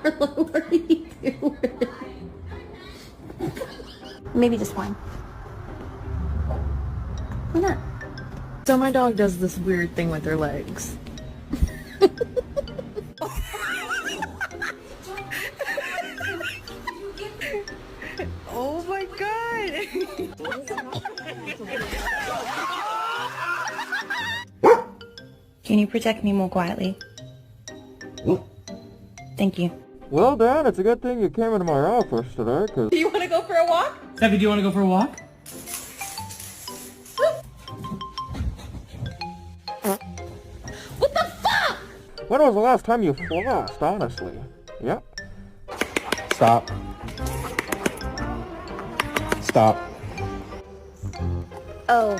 Marlo, what are you doing? Maybe just one. Why not? So my dog does this weird thing with her legs. Oh my god! Can you protect me more quietly? Thank you. Well, Dan, it's a good thing you came into my office today, because... Do you want to go for a walk? Steffi, do you want to go for a walk? What the fuck? When was the last time you flossed, honestly? Yep. Stop. Stop. Oh.